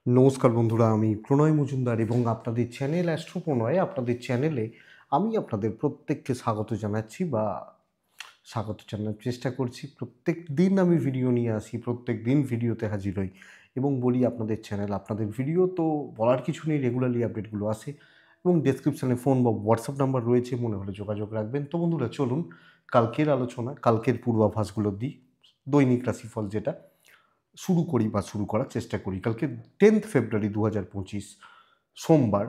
নমস্কার বন্ধুরা, আমি প্রণয় মজুমদার এবং আপনাদের চ্যানেল অ্যাস্ট্রো প্রণয়, আপনাদের চ্যানেলে আমি আপনাদের প্রত্যেককে স্বাগত জানাচ্ছি বা স্বাগত জানার চেষ্টা করছি। প্রত্যেক দিন আমি ভিডিও নিয়ে আসি, প্রত্যেক দিন ভিডিওতে হাজির হই এবং বলি আপনাদের চ্যানেল, আপনাদের ভিডিও তো বলার কিছু নেই, রেগুলারলি আপডেটগুলো আসে এবং ডেসক্রিপশানে ফোন বা হোয়াটসঅ্যাপ নাম্বার রয়েছে, মনে হলে যোগাযোগ রাখবেন। তো বন্ধুরা চলুন কালকের আলোচনা, কালকের পূর্বাভাসগুলো দিই, দৈনিক রাশিফল যেটা শুরু করি বা শুরু করার চেষ্টা করি। কালকে 10th ফেব্রুয়ারি 2025 সোমবার,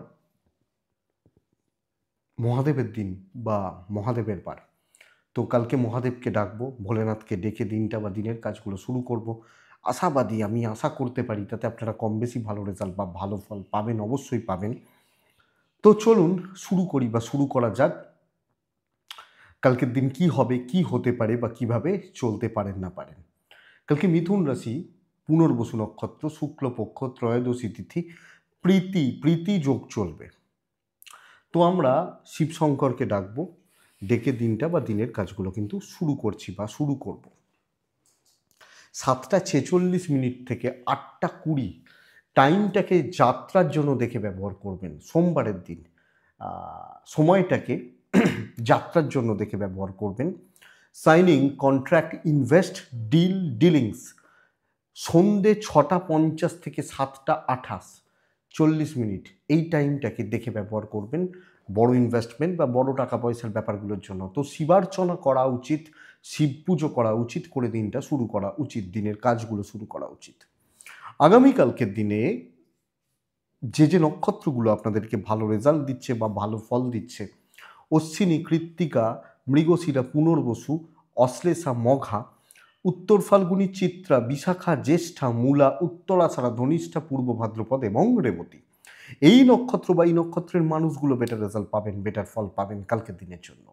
মহাদেবের দিন বা মহাদেবের বার। তো কালকে মহাদেবকে ডাকবো, ভোলেনাথকে ডেকে দিনটা বা দিনের কাজগুলো শুরু করব। আশাবাদী, আমি আশা করতে পারি তাতে আপনারা কম বেশি ভালো রেজাল্ট বা ভালো ফল পাবেন, অবশ্যই পাবেন। তো চলুন শুরু করি বা শুরু করা যাক। কালকের দিন কি হবে, কি হতে পারে বা কিভাবে চলতে পারেন না পারেন। কালকে মিথুন রাশি, পুনর্বসু নক্ষত্র, শুক্লপক্ষ, ত্রয়োদশী তিথি, প্রীতি প্রীতি যোগ চলবে। তো আমরা শিবশঙ্করকে ডাকবো, ডেকে দিনটা বা দিনের কাজগুলো কিন্তু শুরু করছি বা শুরু করব। 7টা 46 থেকে 8টা 20 টাইমটাকে যাত্রার জন্য দেখে ব্যবহার করবেন। সোমবারের দিন সময়টাকে যাত্রার জন্য দেখে ব্যবহার করবেন। সাইনিং, কন্ট্রাক্ট, ইনভেস্ট, ডিলিংস সন্ধে 6টা 50 থেকে 7টা 28, 40 এই টাইমটাকে দেখে ব্যবহার করবেন বড় ইনভেস্টমেন্ট বা বড় টাকা পয়সার ব্যাপারগুলোর জন্য। তো শিবার্চনা করা উচিত, শিব পুজো করা উচিত, করে দিনটা শুরু করা উচিত, দিনের কাজগুলো শুরু করা উচিত। আগামীকালকের দিনে যে নক্ষত্রগুলো আপনাদেরকে ভালো রেজাল্ট দিচ্ছে বা ভালো ফল দিচ্ছে: অশ্বিনী, কৃত্তিকা, মৃগশিরা, পুনর্বসু, অশ্লেষা, মঘা, উত্তর ফাল্গুনী, চিত্রা, বিশাখা, জ্যেষ্ঠা, মূলা, উত্তরাষাঢ়া, ধনিষ্ঠা, পূর্ব ভাদ্রপদ এবং রেবতী। এই নক্ষত্র বা এই নক্ষত্রের মানুষগুলো বেটার রেজাল্ট পাবেন, বেটার ফল পাবেন কালকের দিনের জন্য।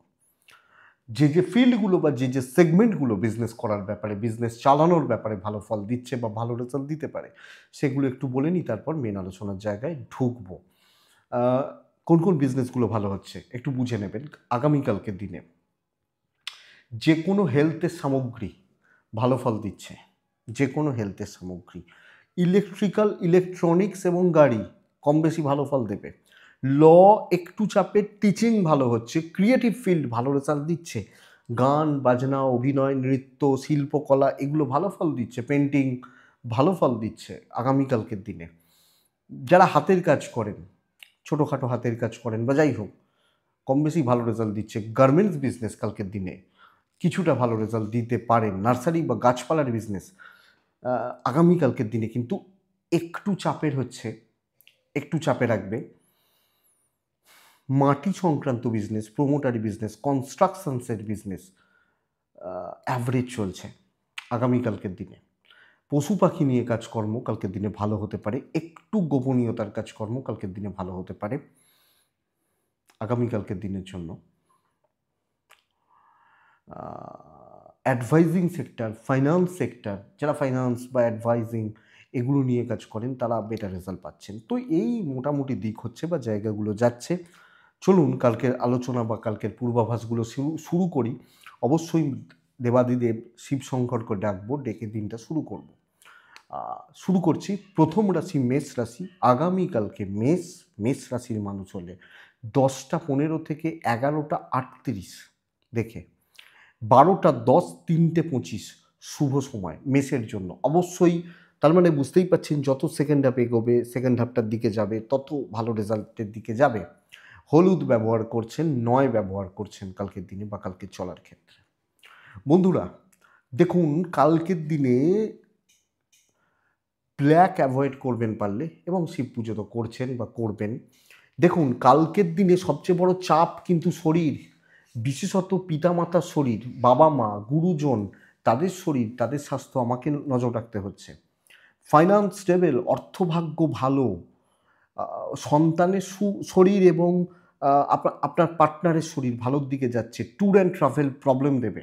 যে ফিল্ডগুলো বা যে সেগমেন্টগুলো বিজনেস করার ব্যাপারে, বিজনেস চালানোর ব্যাপারে ভালো ফল দিচ্ছে বা ভালো রেজাল্ট দিতে পারে, সেগুলো একটু বলে নিই, তারপর মেন আলোচনার জায়গায় ঢুকবো। কোন কোন বিজনেসগুলো ভালো হচ্ছে একটু বুঝে নেবেন আগামীকালকের দিনে। যে কোনো হেলথের সামগ্রী ভালো ফল দিচ্ছে, যে কোনো হেলথের সামগ্রী, ইলেকট্রিক্যাল, ইলেকট্রনিক্স এবং গাড়ি কম বেশি ভালো ফল দেবে। ল একটু চাপের, টিচিং ভালো হচ্ছে, ক্রিয়েটিভ ফিল্ড ভালো রেজাল্ট দিচ্ছে, গান বাজনা, অভিনয়, নৃত্য, শিল্পকলা এগুলো ভালো ফল দিচ্ছে, পেন্টিং ভালো ফল দিচ্ছে আগামীকালকের দিনে। যারা হাতের কাজ করেন, ছোটোখাটো হাতের কাজ করেন বা যাই হোক, কম বেশি ভালো রেজাল্ট দিচ্ছে। গার্মেন্টস বিজনেস কালকের দিনে কিছুটা ভালো রেজাল্ট দিতে পারেন। নার্সারি বা গাছপালার বিজনেস আগামীকালকের দিনে কিন্তু একটু চাপের হচ্ছে, একটু চাপে রাখবে। মাটি সংক্রান্ত বিজনেস, প্রোমোটারি বিজনেস, কনস্ট্রাকশনসের বিজনেস অ্যাভারেজ চলছে আগামীকালকের দিনে। পশু পাখি নিয়ে কাজকর্ম কালকের দিনে ভালো হতে পারে, একটু গোপনীয়তার কাজকর্ম কালকের দিনে ভালো হতে পারে আগামীকালকের দিনের জন্য। অ্যাডভাইজিং সেক্টর, ফাইন্যান্স সেক্টর, যারা ফাইন্যান্স বা অ্যাডভাইজিং এগুলো নিয়ে কাজ করেন তারা বেটার রেজাল্ট পাচ্ছেন। তো এই মোটামুটি দিক হচ্ছে বা জায়গাগুলো যাচ্ছে। চলুন কালকের আলোচনা বা কালকের পূর্বাভাসগুলো শুরু করি। অবশ্যই দেবাদিদেব শিবশঙ্করকে ডাকবো, ডেকে দিনটা শুরু করব। শুরু করছি প্রথম রাশি মেষ রাশি। আগামীকালকে মেষ রাশির মানুষ হলে 10টা 15 থেকে 11টা 38 দেখে 12টা 10, 3টে 25 শুভ সময় মেষের জন্য। অবশ্যই তার মানে বুঝতেই পারছেন যত সেকেন্ড হাফ এগোবে, সেকেন্ড হাফটার দিকে যাবে, তত ভালো রেজাল্টের দিকে যাবে। হলুদ ব্যবহার করছেন, 9 ব্যবহার করছেন কালকের দিনে বা কালকের চলার ক্ষেত্রে। বন্ধুরা দেখুন কালকের দিনে ব্ল্যাক অ্যাভয়েড করবেন পারলে, এবং শিব পুজো তো করছেন বা করবেন। দেখুন কালকের দিনে সবচেয়ে বড় চাপ কিন্তু শরীর, বিশেষত পিতামাতার শরীর, বাবা মা, গুরুজন, তাদের শরীর, তাদের স্বাস্থ্য আমাকে নজর রাখতে হচ্ছে। ফাইন্যান্স স্টেবল, অর্থভাগ্য ভালো, সন্তানের শরীর এবং আপনার পার্টনারের শরীর ভালোর দিকে যাচ্ছে। ট্যুর অ্যান্ড ট্রাভেল প্রবলেম দেবে,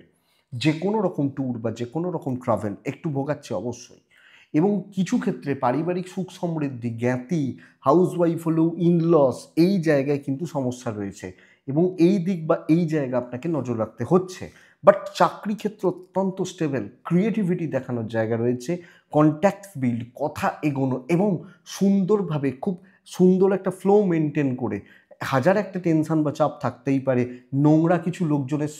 যে কোনো রকম ট্যুর বা যে কোনো রকম ট্রাভেল একটু ভোগাচ্ছে অবশ্যই। এবং কিছু ক্ষেত্রে পারিবারিক সুখ সমৃদ্ধি, জ্ঞাতি, হাউসওয়াইফ হলেও ইনলস, এই জায়গায় কিন্তু সমস্যা রয়েছে এবং এই দিক বা এই জায়গা আপনাকে নজর রাখতে হচ্ছে। বাট চাকরি ক্ষেত্র অত্যন্ত স্টেবল, ক্রিয়েটিভিটি দেখানোর জায়গা রয়েছে, কন্ট্যাক্ট বিল্ড, কথা এগোনো এবং সুন্দরভাবে খুব সুন্দর একটা ফ্লো মেনটেন করে। হাজার একটা টেনশন বা চাপ থাকতেই পারে, নোংরা কিছু লোকজনের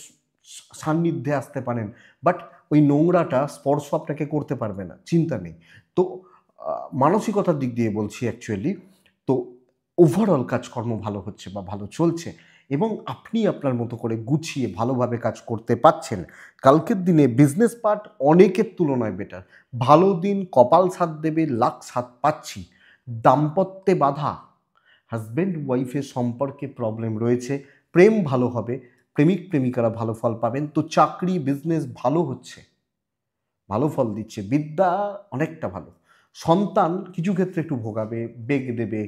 সান্নিধ্যে আসতে পারেন, বাট ওই নোংরাটা স্পর্শ আপনাকে করতে পারবে না, চিন্তা নেই। তো মানসিকতার দিক দিয়ে বলছি অ্যাকচুয়ালি। তো ওভারঅল কাজকর্ম ভালো হচ্ছে বা ভালো চলছে এবং আপনি আপনার মতো করে গুছিয়ে ভালোভাবে কাজ করতে পারছেন। কালকের দিনে বিজনেস পার্ট অনেকের তুলনায় বেটার। ভালো দিন, কপাল সাথ দেবে, লাক সাথ পাচ্ছি। দাম্পত্যে বাধা, হাজব্যান্ড ওয়াইফের সম্পর্কে প্রবলেম রয়েছে, প্রেম ভালো হবে, প্রেমিক প্রেমিকারা ভালো ফল পাবেন। তো চাকরি বিজনেস ভালো হচ্ছে, ভালো ফল দিচ্ছে, বিদ্যা অনেকটা ভালো। সন্তান কিছু ক্ষেত্রে একটু ভোগাবে, বেগ দেবে,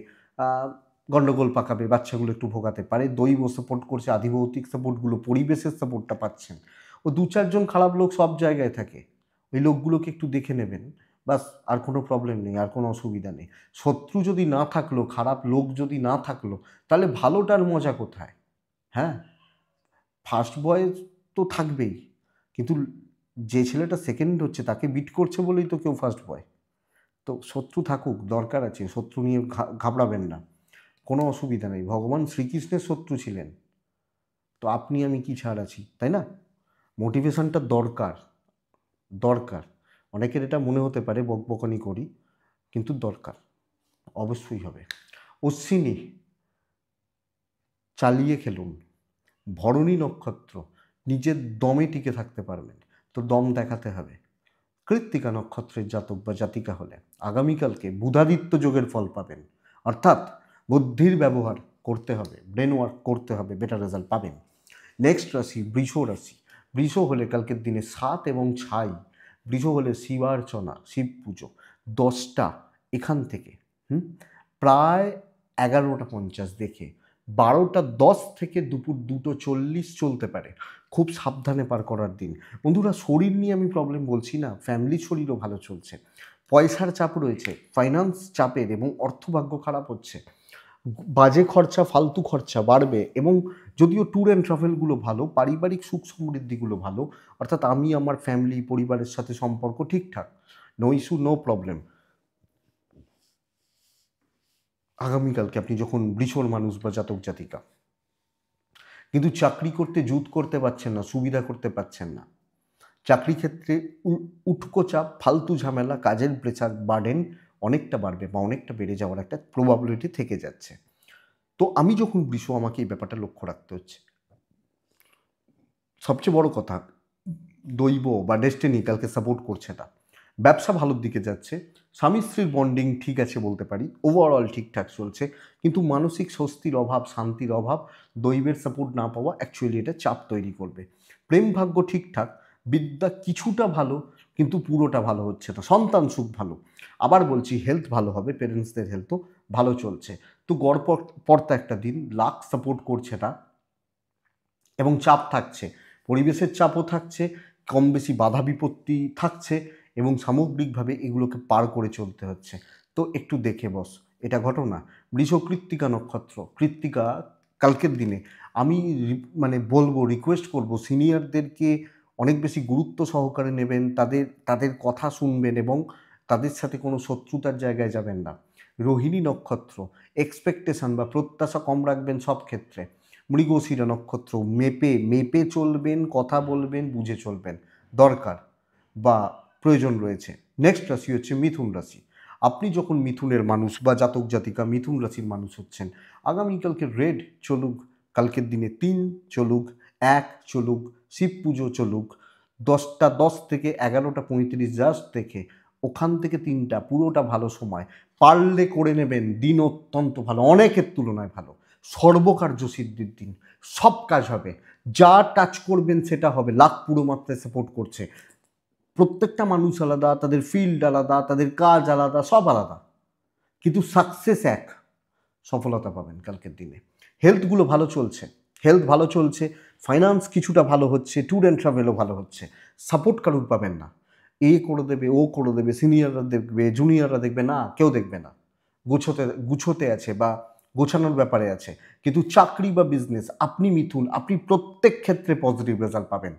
গণ্ডগোল পাকাবে, বাচ্চাগুলো একটু ভোগাতে পারে। দৈব সাপোর্ট করছে, আধিভৌতিক সাপোর্টগুলো, পরিবেশের সাপোর্টটা পাচ্ছেন। ও দু চারজন খারাপ লোক সব জায়গায় থাকে, ওই লোকগুলোকে একটু দেখে নেবেন, বাস। আর কোনো প্রবলেম নেই, আর কোনো অসুবিধা নেই। শত্রু যদি না থাকলো, খারাপ লোক যদি না থাকলো, তাহলে ভালোটার মজা কোথায়? হ্যাঁ, ফার্স্ট বয় তো থাকবেই, কিন্তু যে ছেলেটা সেকেন্ড হচ্ছে তাকে বিট করছে বলেই তো কেউ ফার্স্ট বয়। তো শত্রু থাকুক, দরকার আছে, শত্রু নিয়ে ঘাবড়াবেন না, কোনো অসুবিধা নেই। ভগবান শ্রীকৃষ্ণের শত্রু ছিলেন, তো আপনি আমি কি ছাড় আছি, তাই না? মোটিভেশনটা দরকার, দরকার। অনেকের এটা মনে হতে পারে বকবকানি করি, কিন্তু দরকার অবশ্যই হবে। অশ্বিনী, চালিয়ে খেলুন। ভরণী নক্ষত্র, নিজের দমে টিকে থাকতে পারবেন, তো দম দেখাতে হবে। কৃত্তিকা নক্ষত্রের জাতক বা জাতিকা হলে আগামীকালকে বুধাদিত্য যোগের ফল পাবেন, অর্থাৎ বুদ্ধির ব্যবহার করতে হবে, ব্রেন ওয়ার্ক করতে হবে, বেটার রেজাল্ট পাবেন। নেক্সট রাশি বৃষ রাশি। বৃষ হলে কালকের দিনে 7 এবং 6, বৃষ হলে শিবার্চনা, শিব পুজো 10টা এখান থেকে প্রায় 11:50 দেখে 12:10 থেকে দুপুর 2:40 চলতে পারে, খুব সাবধানে পার করার দিন। বন্ধুরা, শরীর নিয়ে আমি প্রবলেম বলছি না, ফ্যামিলির শরীরও ভালো চলছে। পয়সার চাপ রয়েছে, ফাইন্যান্স চাপের এবং অর্থভাগ্য খারাপ হচ্ছে, বাজে খরচা, ফালতু খরচা বাড়বে। এবং যদিও ট্যুর অ্যান্ড ট্রাভেলগুলো ভালো, পারিবারিক সুখ সমৃদ্ধিগুলো ভালো, অর্থাৎ আমি আমার ফ্যামিলি পরিবারের সাথে সম্পর্ক ঠিকঠাক, নো ইস্যু, নো প্রবলেম। আগামীকালকে আপনি যখন বৃষর মানুষ বা জাতক জাতিকা, কিন্তু চাকরি করতে জুত করতে পারছেন না, সুবিধা করতে পারছেন না, চাকরি ক্ষেত্রে উটকো চাপ, ফালতু ঝামেলা, কাজের প্রেসার, বার্ডেন অনেকটা বাড়বে বা অনেকটা বেড়ে যাওয়ার একটা প্রবাবিলিটি থেকে যাচ্ছে। তো আমি যখন বৃষ, আমাকে এই ব্যাপারটা লক্ষ্য রাখতে হচ্ছে। সবচেয়ে বড় কথা, দৈব বা ডেস্টিনি কালকে সাপোর্ট করছে না। ব্যবসা ভালোর দিকে যাচ্ছে, স্বামী স্ত্রীর বন্ডিং ঠিক আছে বলতে পারি, ওভারঅল ঠিকঠাক চলছে, কিন্তু মানসিক স্বস্তির অভাব, শান্তির অভাব, দৈবের সাপোর্ট না পাওয়া অ্যাকচুয়ালি এটা চাপ তৈরি করবে। প্রেম ভাগ্য ঠিকঠাক, বিদ্যা কিছুটা ভালো, কিন্তু পুরোটা ভালো হচ্ছে না। সন্তান সুখ ভালো, আবার বলছি হেলথ ভালো হবে, পেরেন্টসদের হেলথও ভালো চলছে। তো গড় পড়তা একটা দিন, লাক সাপোর্ট করছে না এবং চাপ থাকছে, পরিবেশের চাপও থাকছে, কম বেশি বাধা বিপত্তি থাকছে এবং সামগ্রিকভাবে এগুলোকে পার করে চলতে হচ্ছে। তো একটু দেখে বস, এটা ঘটনা। বৃষ কৃত্তিকা নক্ষত্র, কৃত্তিকা কালকের দিনে আমি বলবো, রিকোয়েস্ট করব সিনিয়রদেরকে অনেক বেশি গুরুত্ব সহকারে নেবেন, তাদের কথা শুনবেন এবং তাদের সাথে কোনো শত্রুতার জায়গায় যাবেন না। রোহিণী নক্ষত্র, এক্সপেকটেশন বা প্রত্যাশা কম রাখবেন সব ক্ষেত্রে। মৃগশিরা নক্ষত্র, মেপে মেপে চলবেন, কথা বলবেন, বুঝে চলবেন, দরকার বা প্রয়োজন রয়েছে। নেক্সট রাশি হচ্ছে মিথুন রাশি। আপনি যখন মিথুনের মানুষ বা জাতক জাতিকা মিথুন রাশির মানুষ হচ্ছেন, আগামীকালকে রেড চলুক, কালকের দিনে 3 চলুক, 1 চলুক, শিব পুজো চলুক, 10:10 থেকে 11:35 জাস্ট থেকে ওখান থেকে 3টা পুরোটা ভালো সময়, পারলে করে নেবেন, দিন অত্যন্ত ভালো, অনেকের তুলনায় ভালো, সর্বকার্য সিদ্ধির দিন, সব কাজ হবে, যা টাচ করবেন সেটা হবে, লাখ পুরো মাত্রায় সাপোর্ট করছে। প্রত্যেকটা মানুষ আলাদা, তাদের ফিল্ড আলাদা, তাদের কাজ আলাদা, সব আলাদা, কিন্তু সাকসেস এক, সফলতা পাবেন কালকের দিনে। হেলথগুলো ভালো চলছে, হেলথ ভালো চলছে, ফাইন্যান্স কিছুটা ভালো হচ্ছে, ট্যুর অ্যান্ড ট্রাভেলও ভালো হচ্ছে। সাপোর্ট কারুর পাবেন না, এ করে দেবে, ও করে দেবে, সিনিয়ররা দেখবে, জুনিয়ররা দেখবে না, কেউ দেখবে না, গুছোতে আছে বা গোছানোর ব্যাপারে আছে। কিন্তু চাকরি বা বিজনেস, আপনি মিথুন, আপনি প্রত্যেক ক্ষেত্রে পজিটিভ রেজাল্ট পাবেন।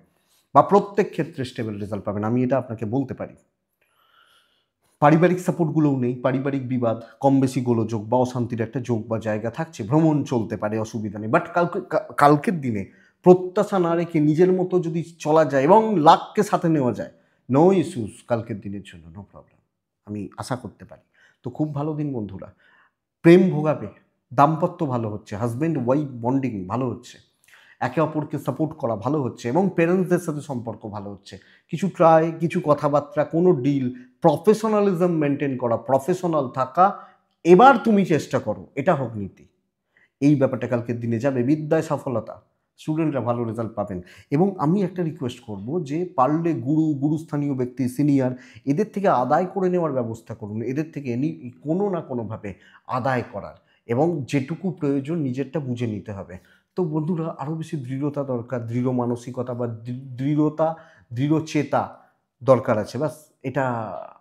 বা প্রত্যেক ক্ষেত্রে স্টেবল রেজাল্ট পাবেন, আমি এটা আপনাকে বলতে পারি। পারিবারিক সাপোর্টগুলোও নেই, পারিবারিক বিবাদ, কম বেশি গোলযোগ বা অশান্তির একটা যোগ বা জায়গা থাকছে, ভ্রমণ চলতে পারে, অসুবিধা নেই। বাট কালকের দিনে প্রত্যাশা না রেখে নিজের মতো যদি চলা যায় এবং লাককে সাথে নেওয়া যায়, নো ইস্যুস কালকের দিনের জন্য, নো প্রবলেম, আমি আশা করতে পারি। তো খুব ভালো দিন বন্ধুরা, প্রেম ভোগাবে, দাম্পত্য ভালো হচ্ছে, হাজব্যান্ড ওয়াইফ বন্ডিং ভালো হচ্ছে, একে অপরকে সাপোর্ট করা ভালো হচ্ছে এবং পেরেন্টসদের সাথে সম্পর্ক ভালো হচ্ছে। কিছু ট্রাই, কিছু কথাবার্তা, কোনো ডিল, প্রফেশনালিজম মেনটেন করা, প্রফেশনাল থাকা, এবার তুমি চেষ্টা করো, এটা হোক নীতি। এই ব্যাপারটা কালকের দিনে যাবে, বিদ্যায় সফলতা, স্টুডেন্টরা ভালো রেজাল্ট পাবেন। এবং আমি একটা রিকোয়েস্ট করব যে পারলে গুরুস্থানীয় ব্যক্তি, সিনিয়র, এদের থেকে আদায় করে নেওয়ার ব্যবস্থা করুন, এদের থেকে কোনো না কোনোভাবে আদায় করার, এবং যেটুকু প্রয়োজন নিজেরটা বুঝে নিতে হবে। তো বন্ধুরা, আরও বেশি দৃঢ়তা দরকার, দৃঢ় মানসিকতা বা দৃঢ়তা, দৃঢ়চেতা দরকার আছে, বাস এটা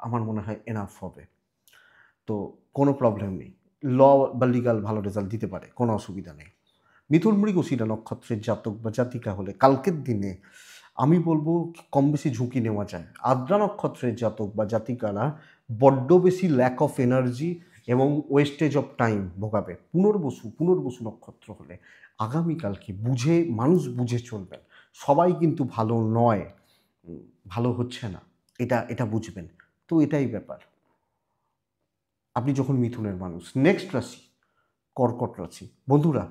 আমার মনে হয় এনাফ হবে। তো কোনো প্রবলেম নেই, ল বা লিগাল ভালো রেজাল্ট দিতে পারে, কোনো অসুবিধা নেই। মিথুন মৃগশিরা নক্ষত্রের জাতক বা জাতিকা হলে কালকের দিনে আমি বলবো কম বেশি ঝুঁকি নেওয়া যায়। আদ্রা নক্ষত্রের জাতক বা জাতিকারা বড্ড বেশি ল্যাক অফ এনার্জি এবং ওয়েস্টেজ অফ টাইম ভোগাবে। পুনর্বসু নক্ষত্র হলে আগামীকালকে মানুষ বুঝে চলবেন। সবাই কিন্তু ভালো নয়, ভালো হচ্ছে না, এটা বুঝবেন। তো এটাই ব্যাপার। আপনি যখন মিথুনের মানুষ। নেক্সট রাশি কর্কট রাশি। বন্ধুরা,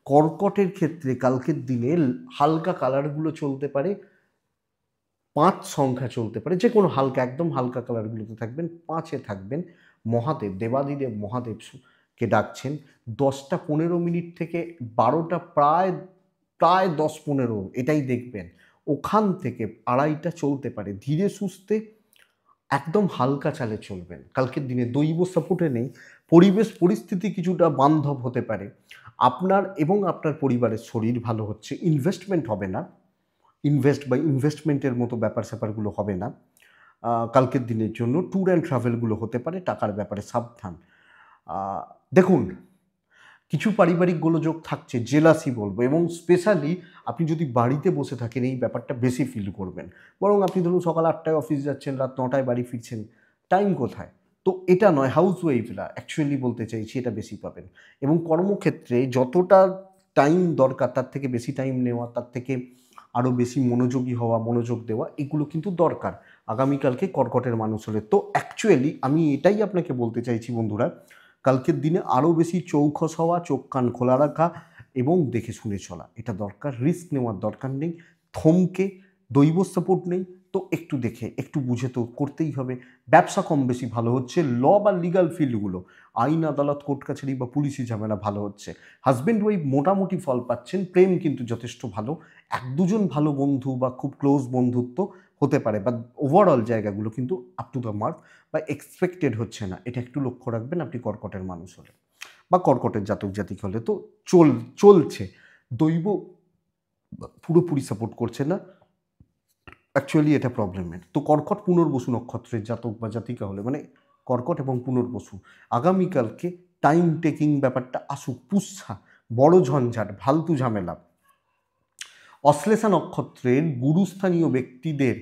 কর্কটের ক্ষেত্রে কালকের দিনে হালকা কালারগুলো চলতে পারে, 5 সংখ্যা চলতে পারে, যে কোনো হালকা, একদম হালকা কালারগুলোতে থাকবেন, 5-এ থাকবেন। মহাদেব, দেবাদিদেব মহাদেবকে ডাকছেন। 10টা 15 মিনিট থেকে 12টা, প্রায় 10-15 এটাই দেখবেন। ওখান থেকে 2:30টা চলতে পারে, ধীরে সুস্থে একদম হালকা চালে চলবেন। কালকের দিনে দৈব সাপোর্টে নেই, পরিবেশ পরিস্থিতি কিছুটা বান্ধব হতে পারে। আপনার এবং আপনার পরিবারের শরীর ভালো হচ্ছে, ইনভেস্টমেন্ট হবে না, ইনভেস্টমেন্টের মতো ব্যাপার স্যাপারগুলো হবে না। কালকের দিনের জন্য ট্যুর অ্যান্ড ট্রাভেলগুলো হতে পারে, টাকার ব্যাপারে সাবধান। দেখুন, কিছু পারিবারিক গোলযোগ থাকছে, জেলাসি বলবো, এবং স্পেশালি আপনি যদি বাড়িতে বসে থাকেন এই ব্যাপারটা বেশি ফিল করবেন। বরং আপনি ধরুন সকাল 8টায় অফিস যাচ্ছেন, রাত 9টায় বাড়ি ফিরছেন, টাইম কোথায়? তো এটা নয়, হাউস ওয়াইফরা অ্যাকচুয়ালি বলতে চাইছি এটা বেশি পাবেন। এবং কর্মক্ষেত্রে যতটা টাইম দরকার তার থেকে বেশি টাইম নেওয়া, তার থেকে আরও বেশি মনোযোগী হওয়া, মনোযোগ দেওয়া, এগুলো কিন্তু দরকার আগামীকালকে কর্কটের মানুষ হলে। তো অ্যাকচুয়ালি আমি এটাই আপনাকে বলতে চাইছি বন্ধুরা, কালকের দিনে আরও বেশি চৌখস হওয়া, চোখ কান খোলা রাখা এবং দেখে শুনে চলা, এটা দরকার। রিস্ক নেওয়ার দরকার নেই, থমকে, দৈব সাপোর্ট নেই, তো একটু দেখে একটু বুঝে তো করতেই হবে। ব্যবসা কম বেশি ভালো হচ্ছে, ল বা লিগাল ফিল্ডগুলো, আইন আদালত কোর্ট কাছারি বা পুলিশি ঝামেলা ভালো হচ্ছে। হাজব্যান্ড ওয়াইফ মোটামুটি ফল পাচ্ছেন, প্রেম কিন্তু যথেষ্ট ভালো, 1-2জন ভালো বন্ধু বা খুব ক্লোজ বন্ধুত্ব হতে পারে, বা ওভারঅল জায়গাগুলো কিন্তু আপ টু দ্য মার্ক বা এক্সপেক্টেড হচ্ছে না, এটা একটু লক্ষ্য রাখবেন আপনি কর্কটের মানুষ হলে বা কর্কটের জাতক জাতিক হলে। তো চলছে, দৈব পুরোপুরি সাপোর্ট করছে না, অ্যাকচুয়ালি এটা প্রবলেমের। তো কর্কট পুনর্বসু নক্ষত্রের জাতক বা জাতিকা হলে, মানে কর্কট এবং পুনর্বসু, আগামীকালকে টাইম টেকিং ব্যাপারটা আসুক, পুচ্ছা, বড় ঝঞ্ঝাট, ফালতু ঝামেলা। অশ্লেষা নক্ষত্রের গুরুস্থানীয় ব্যক্তিদের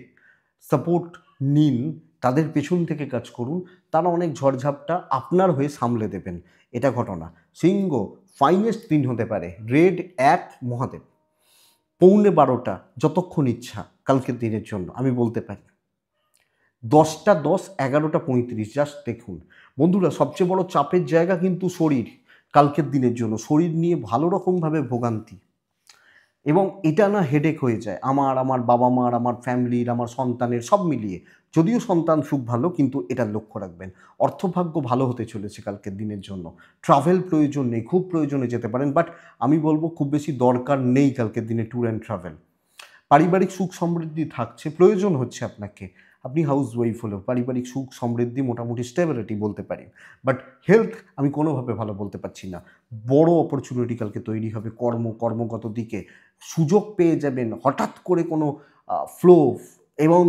সাপোর্ট নিন, তাদের পেছন থেকে কাজ করুন, তারা অনেক ঝড়ঝাপটা আপনার হয়ে সামলে দেবেন, এটা ঘটনা। সিংহ, ফাইনেস্ট দিন হতে পারে, রেড 1 মহাদেব, 11:15 যতক্ষণ ইচ্ছা কালকের দিনের জন্য আমি বলতে পারি। 10টা 10, 11টা 35, জাস্ট দেখুন বন্ধুরা, সবচেয়ে বড় চাপের জায়গা কিন্তু শরীর। কালকের দিনের জন্য শরীর নিয়ে ভালো রকমভাবে ভোগান্তি, এবং এটা না হেডেক হয়ে যায় আমার বাবা মার, আমার ফ্যামিলির, আমার সন্তানের, সব মিলিয়ে। যদিও সন্তান সুখ ভালো, কিন্তু এটা লক্ষ্য রাখবেন। অর্থভাগ্য ভালো হতে চলেছে কালকের দিনের জন্য। ট্রাভেল প্রয়োজন নেই, খুব প্রয়োজনে যেতে পারেন, বাট আমি বলবো খুব বেশি দরকার নেই কালকের দিনে ট্যুর অ্যান্ড ট্রাভেল। পারিবারিক সুখ সমৃদ্ধি থাকছে, প্রয়োজন হচ্ছে আপনাকে, আপনি হাউস ওয়াইফ হলেও পারিবারিক সুখ সমৃদ্ধি মোটামুটি স্টেবিলিটি বলতে পারি। বাট হেলথ আমি কোনোভাবে ভালো বলতে পারছি না। বড় অপরচুনিটি কালকে তৈরি হবে, কর্মগত দিকে সুযোগ পেয়ে যাবেন, হঠাৎ করে কোনো ফ্লো এবং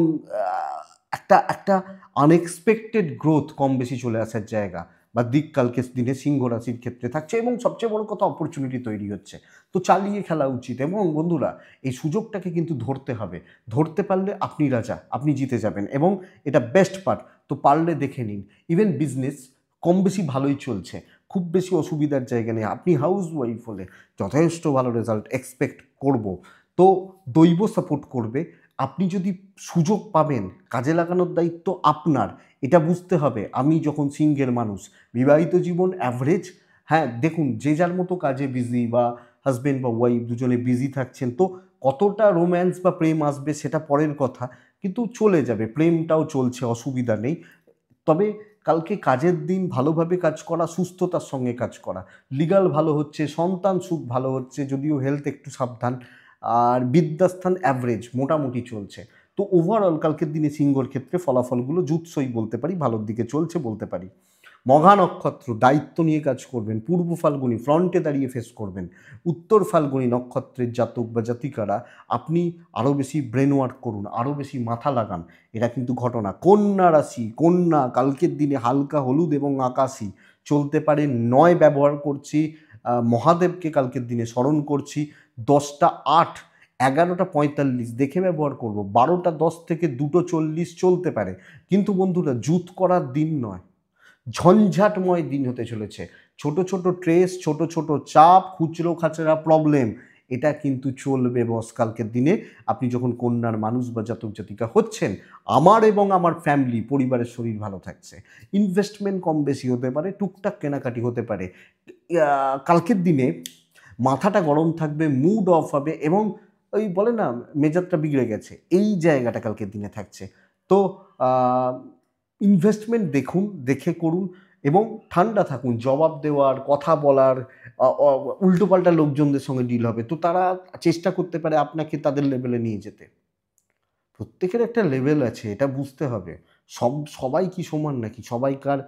একটা আনএক্সপেক্টেড গ্রোথ কম বেশি চলে আসার জায়গা, বা দিক কালকের দিনে সিংহ রাশির ক্ষেত্রে থাকছে, এবং সবচেয়ে বড় কথা অপরচুনিটি তৈরি হচ্ছে। তো চালিয়ে খেলা উচিত, এবং বন্ধুরা এই সুযোগটাকে কিন্তু ধরতে হবে। ধরতে পারলে আপনি রাজা, আপনি জিতে যাবেন, এবং এটা বেস্ট পার্ট। তো পারলে দেখে নিন। ইভেন বিজনেস কম বেশি ভালোই চলছে, খুব বেশি অসুবিধার জায়গা নেই। আপনি হাউস ওয়াইফ হলে যথেষ্ট ভালো রেজাল্ট এক্সপেক্ট করব। তো দৈব সাপোর্ট করবে। আপনি যদি সুযোগ পাবেন, কাজে লাগানোর দায়িত্ব আপনার। এটা বুঝতে হবে। আমি যখন সিঙ্গেল মানুষ, বিবাহিত জীবন অ্যাভারেজ। হ্যাঁ, দেখুন যে যার মতো কাজে বিজি, বা হাজব্যান্ড বা ওয়াইফ দুজনে বিজি থাকছেন, তো কতটা রোম্যান্স বা প্রেম আসবে সেটা পরের কথা, কিন্তু চলে যাবে, প্রেমটাও চলছে, অসুবিধা নেই। তবে কালকে কাজের দিন, ভালোভাবে কাজ করা, সুস্থতার সঙ্গে কাজ করা, লিগাল ভালো হচ্ছে, সন্তান সুখ ভালো হচ্ছে, যদিও হেলথ একটু সাবধান, আর বিদ্যাস্থান অ্যাভারেজ মোটামুটি চলছে। তো ওভারঅল কালকের দিনে সিংহর ক্ষেত্রে ফলাফলগুলো জুৎসই বলতে পারি, ভালোর দিকে চলছে বলতে পারি। মঘা নক্ষত্র, দায়িত্ব নিয়ে কাজ করবেন। পূর্ব ফাল্গুনী ফ্রন্টে দাঁড়িয়ে ফেস করবেন। উত্তর ফাল্গুনী নক্ষত্রের জাতক বা জাতিকারা, আপনি আরও বেশি ব্রেন ওয়ার্ক করুন, আরও বেশি মাথা লাগান, এটা কিন্তু ঘটনা। কন্যা রাশি, কন্যা কালকের দিনে হালকা হলুদ এবং আকাশি চলতে পারে। 9 ব্যবহার করছি, মহাদেবকে কালকের দিনে স্মরণ করছি। 10টা 8, 11টা 45 দেখে ব্যবহার করব। 12টা 10 থেকে 2টো 40 চলতে পারে। কিন্তু বন্ধুরা জুত করার দিন নয়, ঝঞ্ঝাটময় দিন হতে চলেছে। ছোট ছোট ট্রেস, ছোট ছোট চাপ, খুচরো খাচরা প্রবলেম, এটা কিন্তু চলবে বস কালকের দিনে। আপনি যখন কন্যার মানুষ বা জাতক জাতিকা হচ্ছেন, আমার এবং আমার ফ্যামিলি পরিবারের শরীর ভালো থাকছে। ইনভেস্টমেন্ট কম বেশি হতে পারে, টুকটাক কেনাকাটি হতে পারে। কালকের দিনে মাথাটা গরম থাকবে, মুড অফ হবে, এবং ওই বলে না মেজাজটা বিগড়ে গেছে, এই জায়গাটা কালকের দিনে থাকছে। তো ইনভেস্টমেন্ট দেখুন, দেখে করুন, এবং ঠান্ডা থাকুন। জবাব দেওয়ার, কথা বলার, উল্টোপাল্টা লোকজনদের সঙ্গে ডিল হবে, তো তারা চেষ্টা করতে পারে আপনাকে তাদের লেভেলে নিয়ে যেতে। প্রত্যেকের একটা লেভেল আছে, এটা বুঝতে হবে। সবাই কি সমান নাকি? সবাইকার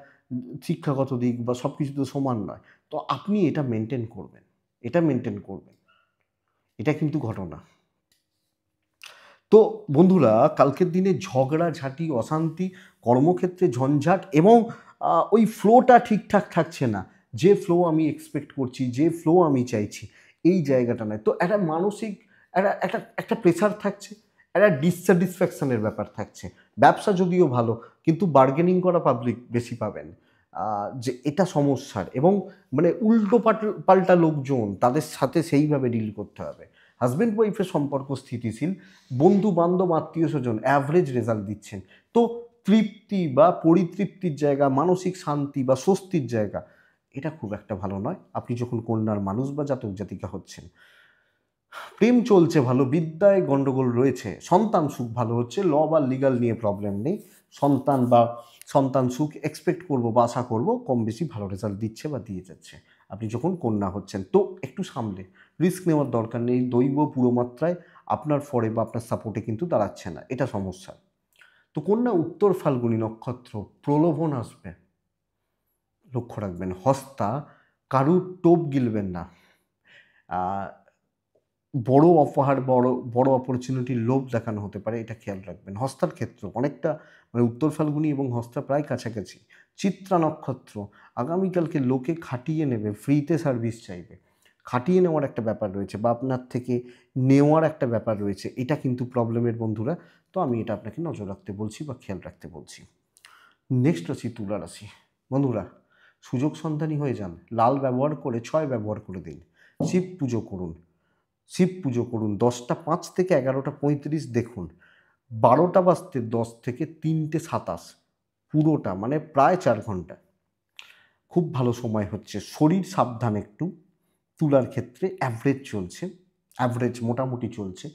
শিক্ষাগত দিক বা সব কিছু তো সমান নয়। তো আপনি এটা মেনটেন করবেন, এটা মেনটেন করবেন, এটা কিন্তু ঘটনা। তো বন্ধুরা কালকের দিনে ঝগড়াঝাঁটি, অশান্তি, কর্মক্ষেত্রে ঝঞ্ঝাট, এবং ওই ফ্লোটা ঠিকঠাক থাকছে না। যে ফ্লো আমি এক্সপেক্ট করছি, যে ফ্লো আমি চাইছি, এই জায়গাটা নয়। তো একটা মানসিক একটা একটা একটা প্রেশার থাকছে, একটা ডিসস্যাটিসফ্যাকশনের ব্যাপার থাকছে। ব্যবসা যদিও ভালো, কিন্তু বার্গেনিং করা পাবলিক বেশি পাবেন। যে এটা সমস্যার, এবং মানে উল্টো পাল্টা লোকজন, তাদের সাথে সেইভাবে ডিল করতে হবে। হাজব্যান্ড ওয়াইফের সম্পর্ক স্থিতিশীল, বন্ধু বান্ধব আত্মীয় স্বজন অ্যাভারেজ রেজাল্ট দিচ্ছেন। তো তৃপ্তি বা পরিতৃপ্তির জায়গা, মানসিক শান্তি বা স্বস্তির জায়গা, এটা খুব একটা ভালো নয় আপনি যখন কন্যার মানুষ বা জাতক জাতিকা হচ্ছেন। প্রেম চলছে ভালো, বিদ্যায় গণ্ডগোল রয়েছে, সন্তান সুখ ভালো হচ্ছে, ল বা লিগাল নিয়ে প্রবলেম নেই। সন্তান সুখ এক্সপেক্ট করব বা আশা করব, কম বেশি ভালো রেজাল্ট দিচ্ছে বা দিয়ে যাচ্ছে আপনি যখন কন্যা হচ্ছেন। তো একটু সামলে, রিস্ক নেওয়ার দরকার নেই। দৈব পুরো মাত্রায় আপনার ফরে বা আপনার সাপোর্টে কিন্তু দাঁড়াচ্ছে না, এটা সমস্যা। তো কন্যা উত্তর ফাল্গুনী নক্ষত্র, প্রলোভন আসবে, লক্ষ্য রাখবেন। হস্তা, কারুর টোপ গিলবেন না। বড় অফার, বড় বড় অপরচুনিটির লোভ দেখানো হতে পারে, এটা খেয়াল রাখবেন। হস্তার ক্ষেত্র অনেকটা, মানে উত্তর ফাল্গুনী এবং হস্তা প্রায় কাছাকাছি। চিত্রা নক্ষত্র, আগামীকালকে লোকে খাটিয়ে নেবে, ফ্রিতে সার্ভিস চাইবে, খাটিয়ে নেওয়ার একটা ব্যাপার রয়েছে, বা আপনার থেকে নেওয়ার একটা ব্যাপার রয়েছে, এটা কিন্তু প্রবলেমের বন্ধুরা। তো আমি এটা আপনাকে নজর রাখতে বলছি বা খেয়াল রাখতে বলছি। নেক্সট রাশি তুলা রাশি। বন্ধুরা সুযোগ সন্ধানী হয়ে যান, লাল ব্যবহার করে 6 ব্যবহার করে দিন। শিব পুজো করুন, শিব পুজো করুন। 10টা 5 থেকে 11টা 35 দেখুন। 12টা বাজতে 10 থেকে 3টে 27, পুরোটা মানে প্রায় 4 ঘন্টা খুব ভালো সময় হচ্ছে। শরীর সাবধান একটু। তুলার ক্ষেত্রে অ্যাভারেজ চলছে, অ্যাভারেজ মোটামুটি চলছে।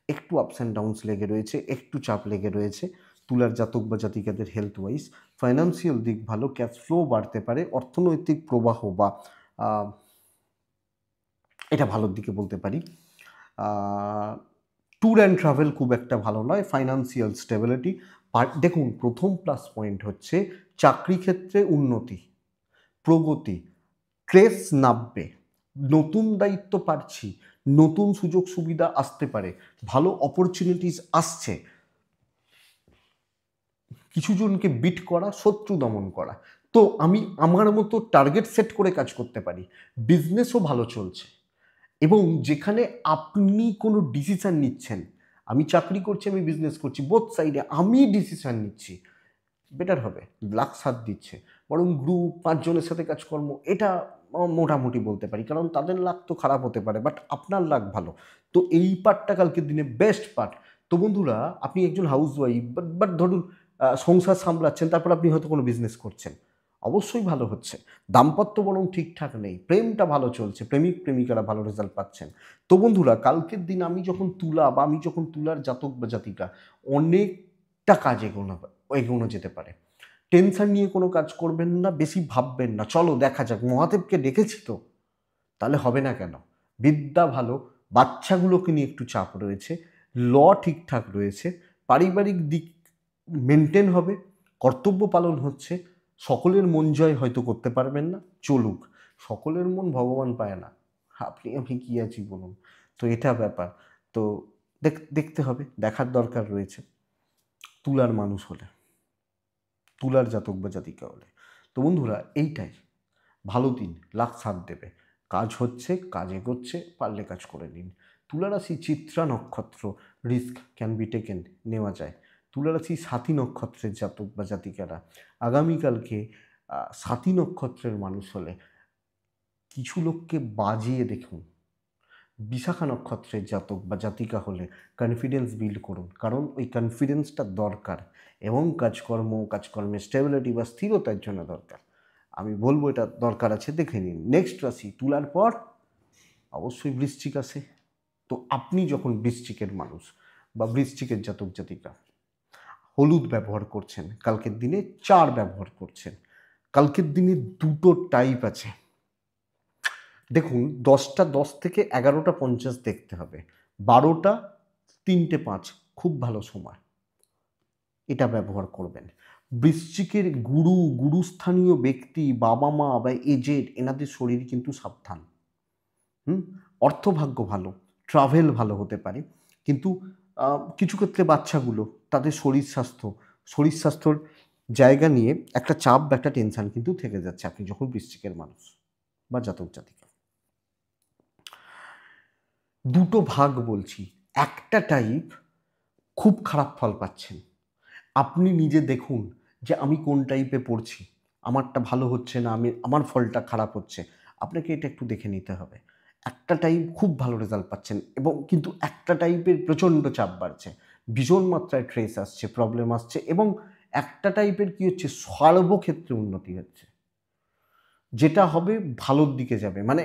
একটু আপস অ্যান্ড ডাউনস লেগে রয়েছে, একটু চাপ লেগে রয়েছে তুলার জাতক বা জাতিকাদের হেলথ ওয়াইজ। ফাইন্যান্সিয়াল দিক ভালো, ক্যাশ ফ্লো বাড়তে পারে, অর্থনৈতিক প্রবাহ বা এটা ভালোর দিকে বলতে পারি। ট্যুর অ্যান্ড ট্রাভেল খুব একটা ভালো নয়। ফাইন্যান্সিয়াল স্টেবিলিটি দেখুন, প্রথম প্লাস পয়েন্ট হচ্ছে চাকরি ক্ষেত্রে উন্নতি, প্রগতি, ট্রেস নামবে, নতুন দায়িত্ব পাচ্ছি, নতুন সুযোগ সুবিধা আসতে পারে, ভালো অপরচুনিটিস আসছে। কিছু জনকে বিট করা, শত্রু দমন করা, তো আমি আমার মতো টার্গেট সেট করে কাজ করতে পারি, বিজনেসও ভালো চলছে। এবং যেখানে আপনি কোনো ডিসিশান নিচ্ছেন, আমি চাকরি করছি, আমি বিজনেস করছি, বোথ সাইডে আমি ডিসিশান নিচ্ছি, বেটার হবে, লাক সাথ দিচ্ছে। বরং গ্রুপ 5 জনের সাথে কাজকর্ম, এটা মোটামুটি বলতে পারি, কারণ তাদের লাক তো খারাপ হতে পারে, বাট আপনার লাক ভালো। তো এই পার্টটা কালকের দিনে বেস্ট পার্ট। তো বন্ধুরা, আপনি একজন হাউস ওয়াইফ, বাট ধরুন সংসার সামলাচ্ছেন, তারপর আপনি হয়তো কোনো বিজনেস করছেন, অবশ্যই ভালো হচ্ছে। দাম্পত্য বরং ঠিকঠাক নেই, প্রেমটা ভালো চলছে, প্রেমিক প্রেমিকারা ভালো রেজাল্ট পাচ্ছেন। তো বন্ধুরা, কালকের দিন আমি যখন তুলা বা আমি যখন তুলার জাতক বা জাতিকা, অনেকটা কাজ এগোনো যেতে পারে। টেনশন নিয়ে কোনো কাজ করবেন না, বেশি ভাববেন না, চলো দেখা যাক, মহাদেবকে ডেকেছি তো, তাহলে হবে না কেন? বিদ্যা ভালো, বাচ্চাগুলোকে নিয়ে একটু চাপ রয়েছে, ল ঠিকঠাক রয়েছে, পারিবারিক দিক মেনটেন হবে, কর্তব্য পালন হচ্ছে, সকলের মন জয় হয়তো করতে পারবেন না, চলুক, সকলের মন ভগবান পায় না, আপনি আমি কি আছি বলুন। তো এটা ব্যাপার। তো দেখতে হবে, দেখার দরকার রয়েছে তুলার মানুষ হলে, তুলার জাতক বা জাতিকা হলে। তো বন্ধুরা, এইটাই ভালো দিন, লাখ সাথ দেবে, কাজ হচ্ছে, কাজ এগোচ্ছে, পারলে কাজ করে নিন। তুলা রাশি চিত্রা নক্ষত্র, রিস্ক ক্যান বি টেকেন, নেওয়া যায়। তুলা রাশি সাথী নক্ষত্রের জাতক বা জাতিকারা আগামীকালকে সাথী নক্ষত্রের মানুষ হলে কিছু লোককে বাজিয়ে দেখুন। বিশাখা নক্ষত্রের জাতক বা জাতিকা হলে কনফিডেন্স বিল্ড করুন, কারণ ওই কনফিডেন্সটা দরকার, এবং কাজকর্মে স্টেবিলিটি বা স্থিরতার জন্য দরকার। আমি বলবো এটা দরকার আছে, দেখে নিন। নেক্সট রাশি তুলার পর অবশ্যই বৃশ্চিক আসে। তো আপনি যখন বৃশ্চিকের মানুষ বা বৃশ্চিকের জাতক জাতিকা, হলুদ ব্যবহার করছেন, কালকের দিনে 4 ব্যবহার করছেন, কালকের দিনে দুটো টাইপ আছে। দেখুন, 10টা 10 থেকে 11টা 50 দেখতে হবে, 12টা 3টে 5 খুব ভালো সময়, এটা ব্যবহার করবেন। বৃশ্চিকের গুরুস্থানীয় ব্যক্তি, বাবা মা বা এজেড, এনাদের শরীর কিন্তু সাবধান। অর্থভাগ্য ভালো, ট্রাভেল ভালো হতে পারে, কিন্তু কিছু ক্ষেত্রে বাচ্চাগুলো, তাদের শরীর স্বাস্থ্যর জায়গা নিয়ে একটা চাপ বা একটা টেনশন কিন্তু থেকে যাচ্ছে আপনি যখন বৃশ্চিকের মানুষ বা জাতক জাতিকা। দুটো ভাগ বলছি, একটা টাইপ খুব খারাপ ফল পাচ্ছেন, আপনি নিজে দেখুন যে আমি কোন টাইপে পড়ছি, আমারটা ভালো হচ্ছে না, আমার ফলটা খারাপ হচ্ছে, আপনাকে এটা একটু দেখে নিতে হবে। একটা টাইপ খুব ভালো রেজাল্ট পাচ্ছেন, এবং কিন্তু একটা টাইপের প্রচণ্ড চাপ বাড়ছে, ভীষণ মাত্রায় ট্রেস আসছে, প্রবলেম আসছে, এবং একটা টাইপের কী হচ্ছে, সর্বক্ষেত্রে উন্নতি হচ্ছে, যেটা হবে ভালোর দিকে যাবে, মানে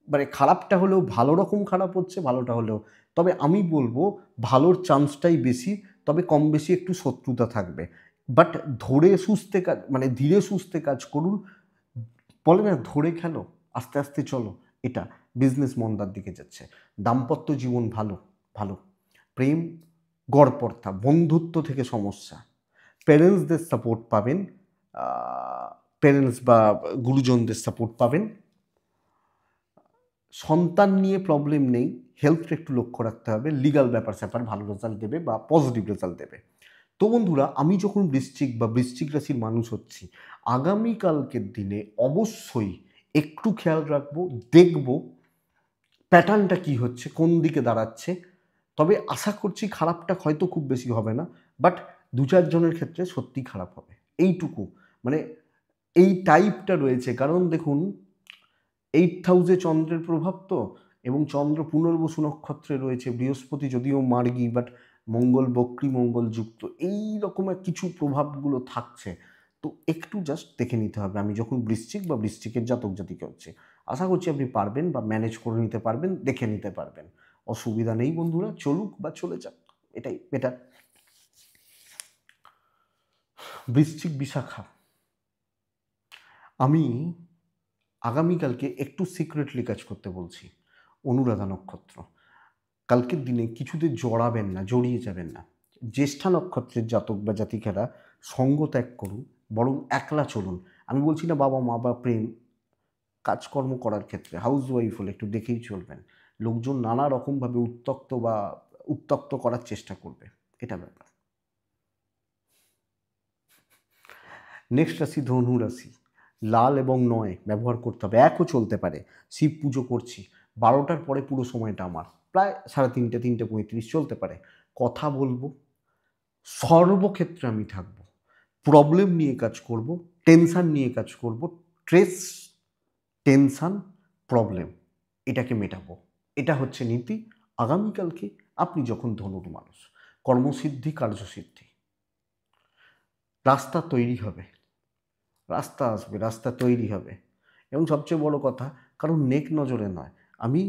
মানে খারাপটা হলেও ভালো রকম খারাপ হচ্ছে, ভালোটা হলেও, তবে আমি বলবো ভালোর চান্সটাই বেশি, তবে কম বেশি একটু শত্রুতা থাকবে, বাট ধরে সুস্থে কাজ, মানে ধীরে সুস্থে কাজ করুন, বলে না ধরে খেলো, আস্তে আস্তে চলো, এটা বিজনেস মন্দার দিকে যাচ্ছে। দাম্পত্য জীবন ভালো ভালো, প্রেম গড়পড়তা, বন্ধুত্ব থেকে সমস্যা, প্যারেন্টসদের সাপোর্ট পাবেন, প্যারেন্টস বা গুরুজনদের সাপোর্ট পাবেন, সন্তান নিয়ে প্রবলেম নেই, হেলথটা একটু লক্ষ্য রাখতে হবে, লিগাল ব্যাপার স্যাপার ভালো রেজাল্ট দেবে বা পজিটিভ রেজাল্ট দেবে। তো বন্ধুরা, আমি যখন বৃশ্চিক বা বৃশ্চিক রাশির মানুষ হচ্ছি, আগামীকালকের দিনে অবশ্যই একটু খেয়াল রাখবো, দেখব প্যাটার্নটা কি হচ্ছে, কোন দিকে দাঁড়াচ্ছে, তবে আশা করছি খারাপটা হয়তো খুব বেশি হবে না, বাট 2-4 জনের ক্ষেত্রে সত্যি খারাপ হবে, এইটুকু, মানে এই টাইপটা রয়েছে। কারণ দেখুন, 8th হাউসে চন্দ্রের প্রভাব তো, এবং চন্দ্র পুনর্বসু নক্ষত্রে রয়েছে, বৃহস্পতি যদিও মার্গী, বাট মঙ্গল বক্রী, মঙ্গল যুক্ত, এই রকমের কিছু প্রভাবগুলো থাকছে। তো একটু জাস্ট দেখে নিতে হবে, আমি যখন বৃশ্চিক বা বৃশ্চিকের জাতক জাতিকা হচ্ছে, আশা করছি আপনি পারবেন বা ম্যানেজ করে নিতে পারবেন, দেখে নিতে পারবেন, অসুবিধা নেই বন্ধুরা, চলুক বা চলে যাক, এটাই বেটার। বৃশ্চিক বিশাখা, আমি আগামীকালকে একটু সিক্রেটলি কাজ করতে বলছি। অনুরাধা নক্ষত্র, কালকের দিনে কিছুতে জড়িয়ে যাবেন না। জ্যেষ্ঠা নক্ষত্রের জাতক বা জাতিকারা সঙ্গ ত্যাগ করুন, বরং একলা চলুন। আমি বলছি না বাবা মা বা প্রেম, কাজকর্ম করার ক্ষেত্রে হাউস ওয়াইফ হলে একটু দেখেই চলবেন, লোকজন নানা রকমভাবে উত্তক্ত করার চেষ্টা করবে, এটা ব্যাপার। নেক্সট রাশি ধনু রাশি, লাল এবং নয় ব্যবহার করতে হবে, একও চলতে পারে। শিব পুজো করছি, 12টার পরে পুরো সময়টা আমার, প্রায় 3:30, 3:35 চলতে পারে। কথা বলবো, সর্বক্ষেত্রে আমি থাকবো, প্রবলেম নিয়ে কাজ করব, টেনশান নিয়ে কাজ করব, স্ট্রেস, টেনশান, প্রবলেম, এটাকে মেটাবো। এটা হচ্ছে নীতি। আগামীকালকে আপনি যখন ধনুর মানুষ, কর্মসিদ্ধি, কার্যসিদ্ধি, রাস্তা তৈরি হবে, রাস্তা আসবে, রাস্তা তৈরি হবে। এবং সবচেয়ে বড় কথা, কারণ নেক নজরে নয়, আমি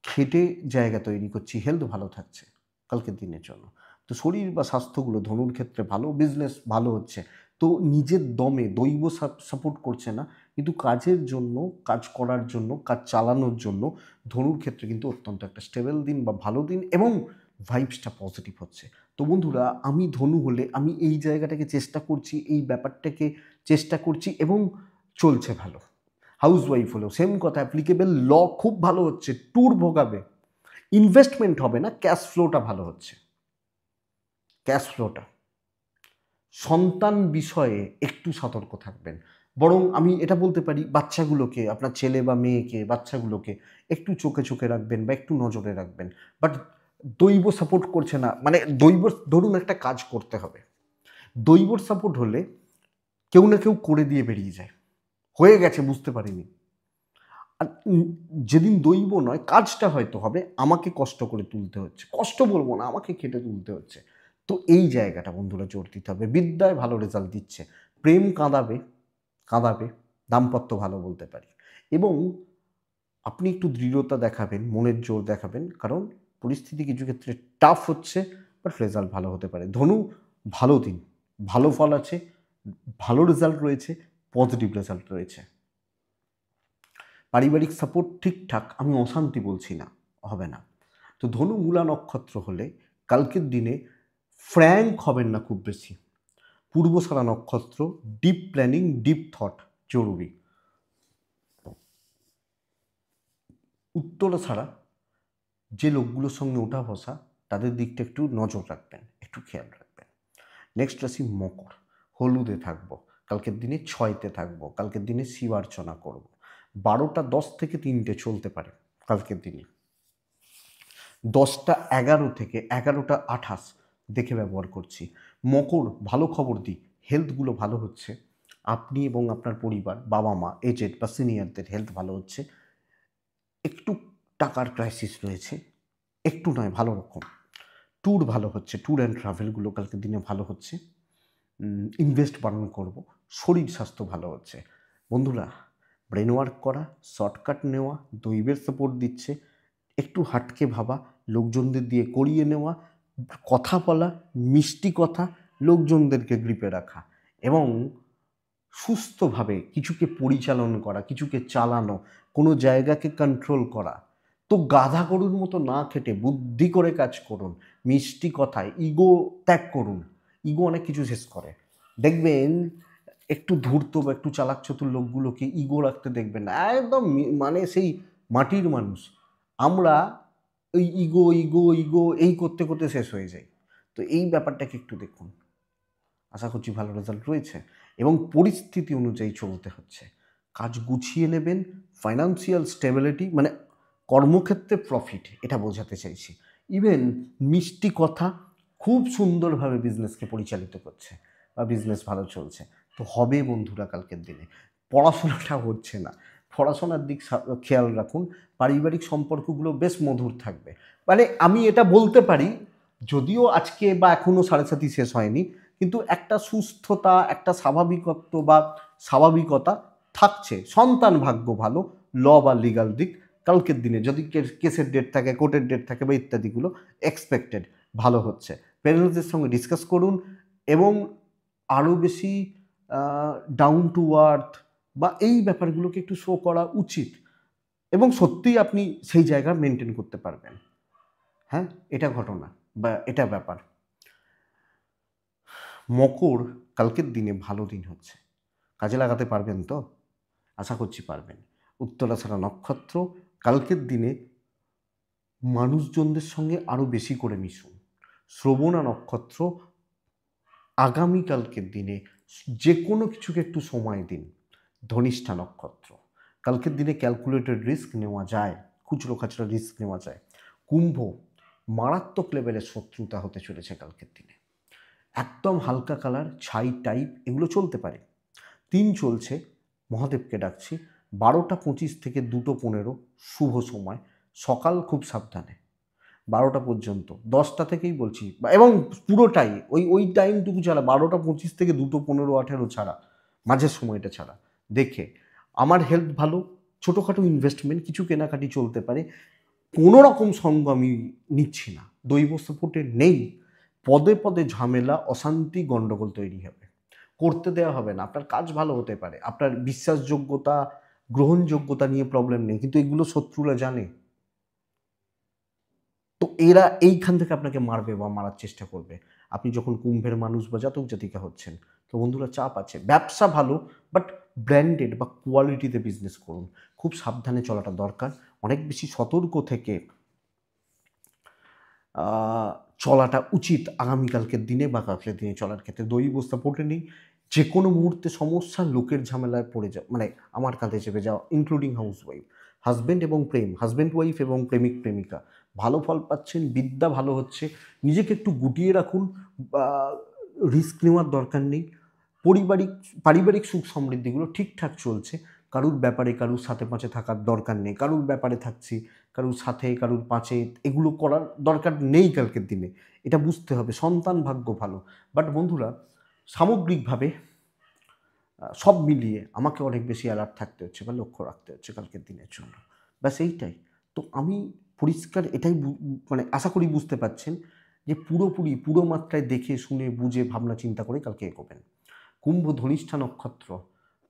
খেটে জায়গা তৈরি করছি, হেলথ ভালো থাকছে কালকের দিনের জন্য। তো শরীর বা স্বাস্থ্যগুলো ধনুর ক্ষেত্রে ভালো, বিজনেস ভালো হচ্ছে। তো নিজের দমে দৈব সাপোর্ট করছে না, কিন্তু কাজের জন্য, কাজ করার জন্য, কাজ চালানোর জন্য ধনুর ক্ষেত্রে কিন্তু অত্যন্ত একটা স্টেবল দিন বা ভালো দিন, এবং ভাইবসটা পজিটিভ হচ্ছে। তো বন্ধুরা, আমি ধনু হলে আমি এই জায়গাটাকে চেষ্টা করছি, এই ব্যাপারটাকে চেষ্টা করছি, এবং চলছে ভালো। হাউসওয়াইফ হলেও সেম কথা অ্যাপ্লিকেবল, ল খুব ভালো হচ্ছে, ট্যুর ভোগাবে, ইনভেস্টমেন্ট হবে না, ক্যাশ ফ্লোটা ভালো হচ্ছে, ক্যাশ ফ্লোটা। সন্তান বিষয়ে একটু সতর্ক থাকবেন, বরং আমি এটা বলতে পারি বাচ্চাগুলোকে, আপনার ছেলে বা মেয়েকে, বাচ্চাগুলোকে একটু চোখে চোখে রাখবেন বা একটু নজরে রাখবেন। বাট দৈব সাপোর্ট করছে না, মানে দৈব, ধরুন একটা কাজ করতে হবে, দৈবর সাপোর্ট হলে কেউ না কেউ করে দিয়ে বেরিয়ে যায়, হয়ে গেছে বুঝতে পারিনি। আর যেদিন দৈব নয়, কাজটা হয়তো হবে, আমাকে কষ্ট করে তুলতে হচ্ছে, কষ্ট বলবো না, আমাকে খেটে তুলতে হচ্ছে। তো এই জায়গাটা বন্ধুরা জোর দিতে হবে। বিদ্যায় ভালো রেজাল্ট দিচ্ছে, প্রেম কাঁদাবে, কাঁদাবে, দাম্পত্য ভালো বলতে পারি। এবং আপনি একটু দৃঢ়তা দেখাবেন, মনের জোর দেখাবেন, কারণ পরিস্থিতি কিছু ক্ষেত্রে টাফ হচ্ছে, বাট রেজাল্ট ভালো হতে পারে। ধনু ভালো দিন, ভালো ফল আছে, ভালো রেজাল্ট রয়েছে, পজিটিভ রেজাল্ট রয়েছে। পারিবারিক সাপোর্ট ঠিকঠাক, আমি অশান্তি বলছি না, হবে না। তো ধনু মূলা নক্ষত্র হলে কালকের দিনে ফ্র্যাঙ্ক হবেন না খুব বেশি। পূর্বশারা নক্ষত্র, ডিপ প্ল্যানিং, ডিপ থট জরুরি। উত্তরাছাড়া যে লোকগুলোর সঙ্গে ওঠা বসা, তাদের দিকটা একটু নজর রাখবেন, একটু খেয়াল রাখবেন। নেক্সট রাশি মকর, হলুদে থাকবো, কালকের দিনে 6তে থাকবো, কালকের দিনে শিবার্চনা করব। 12টা 10 থেকে 3টে চলতে পারে কালকের দিনে। 10টা 11 থেকে 11টা 28 দেখে ব্যবহার করছি। মকর, ভালো খবর দিই, হেলথগুলো ভালো হচ্ছে, আপনি এবং আপনার পরিবার, বাবা মা, এজেড বা সিনিয়রদের হেলথ ভালো হচ্ছে। একটু টাকার ক্রাইসিস রয়েছে, একটু নয়, ভালো রকম। ট্যুর ভালো হচ্ছে, ট্যুর অ্যান্ড ট্রাভেলগুলো কালকের দিনে ভালো হচ্ছে। ইনভেস্ট বাড়ানো করব, শরীর স্বাস্থ্য ভালো হচ্ছে। বন্ধুরা, ব্রেন ওয়ার্ক করা, শর্টকাট নেওয়া, দৈবের সাপোর্ট দিচ্ছে, একটু হাটকে ভাবা, লোকজনদের দিয়ে করিয়ে নেওয়া, কথা বলা, মিষ্টি কথা, লোকজনদেরকে গ্রিপে রাখা, এবং সুস্থভাবে কিছুকে পরিচালন করা, কিছুকে চালানো, কোনো জায়গাকে কন্ট্রোল করা। তো গাধা গরুর মতো না খেটে বুদ্ধি করে কাজ করুন, মিষ্টি কথায় ইগো ত্যাগ করুন। ইগো অনেক কিছু শেষ করে। দেখবেন একটু ধূর্ত বা একটু চালাক চতুর লোকগুলোকে ইগো রাখতে দেখবেন না, একদম মানে সেই মাটির মানুষ। আমরা ওই ইগো ইগো ইগো এই করতে করতে শেষ হয়ে যাই। তো এই ব্যাপারটাকে একটু দেখুন, আশা করছি ভালো রেজাল্ট রয়েছে, এবং পরিস্থিতি অনুযায়ী চলতে হচ্ছে। কাজ গুছিয়ে নেবেন, ফাইন্যান্সিয়াল স্টেবিলিটি, মানে কর্মক্ষেত্রে প্রফিট, এটা বোঝাতে চাইছি। ইভেন মিষ্টি কথা খুব সুন্দরভাবে বিজনেসকে পরিচালিত করছে, বা বিজনেস ভালো চলছে। তো হবে বন্ধুরা কালকের দিনে। পড়াশোনাটা হচ্ছে না, পড়াশোনার দিক খেয়াল রাখুন। পারিবারিক সম্পর্কগুলো বেশ মধুর থাকবে। মানে আমি এটা বলতে পারি, যদিও আজকে বা এখনও 7:30 শেষ হয়নি, কিন্তু একটা সুস্থতা, একটা স্বাভাবিকত্ব বা স্বাভাবিকতা থাকছে। সন্তান ভাগ্য ভালো, ল বা লিগাল দিক কালকের দিনে যদি কেসের ডেট থাকে, কোর্টের ডেট থাকে বা ইত্যাদিগুলো এক্সপেক্টেড ভালো হচ্ছে। প্যারেন্টসদের সঙ্গে ডিসকাস করুন, এবং আরও বেশি ডাউন টু আর্থ বা এই ব্যাপারগুলোকে একটু শো করা উচিত, এবং সত্যিই আপনি সেই জায়গা মেনটেন করতে পারবেন। হ্যাঁ, এটা ঘটনা বা এটা ব্যাপার। মকর, কালকের দিনে ভালো দিন হচ্ছে, কাজে লাগাতে পারবেন তো? আশা করছি পারবেন। উত্তরাছাড়া নক্ষত্র, কালকের দিনে মানুষজনদের সঙ্গে আরও বেশি করে মিশুন। শ্রবণা নক্ষত্র, আগামীকালকের দিনে যে কোনো কিছুকে একটু সময় দিন, ধনিষ্ঠা নক্ষত্র, কালকের দিনে ক্যালকুলেটেড রিস্ক নেওয়া যায়, খুচরো খাচরা রিস্ক নেওয়া যায়। কুম্ভ, মারাত্মক লেভেলের শত্রুতা হতে চলেছে কালকের দিনে, একদম হালকা কালার ছাই টাইপ এগুলো চলতে পারে। 3 চলছে, মহাদেবকে ডাকছি, 12:25 থেকে 2:15 শুভ সময়, সকাল খুব সাবধানে, 12টা পর্যন্ত, 10টা থেকেই বলছি, এবং পুরোটাই ওই টাইমটুকু ছাড়া, 12:25 থেকে 2:15-18 ছাড়া, মাঝের সময়টা ছাড়া দেখে। আমার হেলথ ভালো, ছোটোখাটো ইনভেস্টমেন্ট কিছু কেনাকাটি চলতে পারে, কোনো রকম সঙ্গ আমি নিচ্ছি না, দৈব সাপোর্টে নেই, পদে পদে ঝামেলা, অশান্তি, গণ্ডগোল তৈরি হবে, করতে দেওয়া হবে না। আপনার কাজ ভালো হতে পারে, আপনার বিশ্বাসযোগ্যতা, গ্রহণযোগ্যতা নিয়ে প্রবলেম নেই, কিন্তু এগুলো শত্রুরা জানে, তো এরা এইখান থেকে আপনাকে মারবে বা মারার চেষ্টা করবে। আপনি যখন কুম্ভের মানুষ বা জাতক জাতিকা হচ্ছেন, তো বন্ধুরা চাপ আছে। ব্যবসা ভালো, বাট ব্র্যান্ডেড বা কোয়ালিটিতে বিজনেস করুন, খুব সাবধানে চলাটা দরকার, অনেক বেশি সতর্ক থেকে চলাটা উচিত আগামীকালকের দিনে বা কালকের দিনে চলার ক্ষেত্রে। দৈব সাপোর্টে নেই, যে কোনো মুহূর্তে সমস্যা, লোকের ঝামেলায় পড়ে যাও, মানে আমার কাঁধে চেপে যাও, ইনক্লুডিং হাউস ওয়াইফ, হাজব্যান্ড এবং প্রেম, হাজব্যান্ড ওয়াইফ এবং প্রেমিক প্রেমিকা, ভালো ফল পাচ্ছেন, বিদ্যা ভালো হচ্ছে, নিজেকে একটু গুটিয়ে রাখুন, রিস্ক নেওয়ার দরকার নেই, পারিবারিক সুখ সমৃদ্ধিগুলো ঠিকঠাক চলছে, কারুর ব্যাপারে কারুর সাথে পাঁচে থাকার দরকার নেই, কারুর ব্যাপারে থাকছি, কারুর সাথে কারুর পাঁচে, এগুলো করার দরকার নেই কালকের দিনে, এটা বুঝতে হবে। সন্তান ভাগ্য ভালো, বাট বন্ধুরা সামগ্রিকভাবে সব মিলিয়ে আমাকে অনেক বেশি অ্যালার্ট থাকতে হচ্ছে বা লক্ষ্য রাখতে হচ্ছে কালকের দিনের জন্য, ব্যাস এইটাই। তো আমি পরিষ্কার এটাই মানে আশা করি বুঝতে পারছেন যে পুরো মাত্রায় দেখে শুনে বুঝে ভাবনা চিন্তা করে কালকে এগোবেন। কুম্ভ ধনিষ্ঠা নক্ষত্র,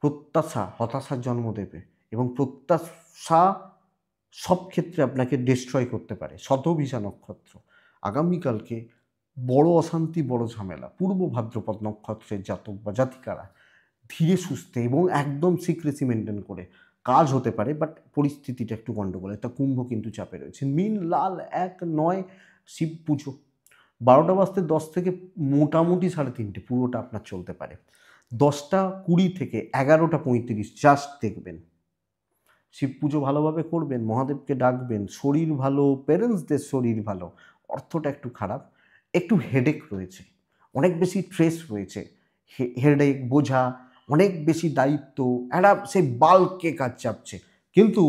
প্রত্যাশা হতাশার জন্ম দেবে, এবং প্রত্যাশা সব ক্ষেত্রে আপনাকে ডিস্ট্রয় করতে পারে। শতভিষা নক্ষত্র, আগামীকালকে বড় অশান্তি, বড় ঝামেলা, পূর্ব ভাদ্রপদ নক্ষত্রের জাতক বা জাতিকারা ধীরে সুস্থে এবং একদম সিক্রেসি মেনটেন করে কাজ হতে পারে, বাট পরিস্থিতিটা একটু গণ্ডগোল, একটা কুম্ভ কিন্তু চাপে রয়েছে। মিন লাল 1-9 শিব পুজো, 12:10 থেকে মোটামুটি 3:30 পুরোটা আপনার চলতে পারে। 10:20 থেকে 11:35 জাস্ট দেখবেন, শিব পুজো ভালোভাবে করবেন, মহাদেবকে ডাকবেন, শরীর ভালো, প্যারেন্টসদের শরীর ভালো, অর্থটা একটু খারাপ, একটু হেডেক রয়েছে, অনেক বেশি স্ট্রেস রয়েছে, হেডেক, বোঝা, অনেক বেশি দায়িত্ব, একটা সেই বাল্কে কাজ চাপছে, কিন্তু